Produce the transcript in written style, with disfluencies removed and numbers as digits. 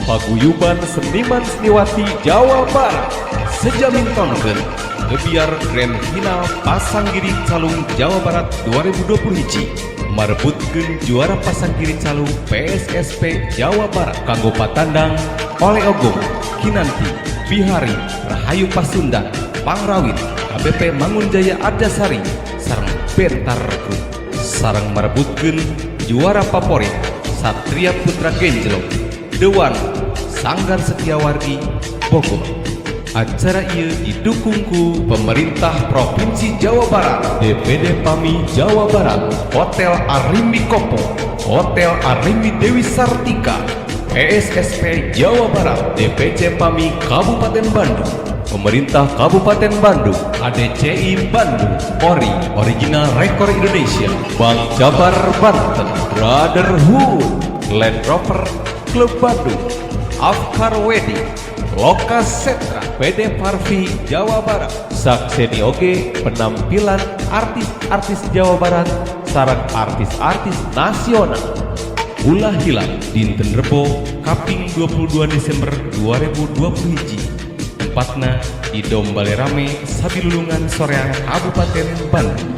Paguyuban seniman seniwati Jawa Barat sejamin tonton gebiar grand final Pasanggiri Calung Jawa Barat 2021 merebutkeun juara Pasanggiri Calung PSSP Jawa Barat kanggo patandang oleh Ogong, Kinanti, Bihari, Rahayu Pasundan, Pangrawit, KBP Mangunjaya Ardasari, sareng Bentar Group sareng merebutkeun juara favorit Satria Putra Genjlok Dewan Sanggar Setiawardi Bogor. Acara ieu didukung ku pemerintah Provinsi Jawa Barat, DPD PAMI Jawa Barat, Hotel Arimbi Kopo, Hotel Arimbi Dewi Sartika, PSSP Jawa Barat, DPC PAMI Kabupaten Bandung, Pemerintah Kabupaten Bandung, ADCI Bandung, ORI, Original Record Indonesia, Bank Jabar Banten, Brotherhood, Land Rover, Klub Bandung, Afkar Wedding, Loka Setra, PD Parvi Jawa Barat, sakseni oge penampilan artis-artis Jawa Barat sareng artis-artis nasional. Ulah hilang dinten Rebo kaping 22 Desember 2021. Tempatna di Dom Balerame Sabilulungan Soreang Kabupaten Bandung.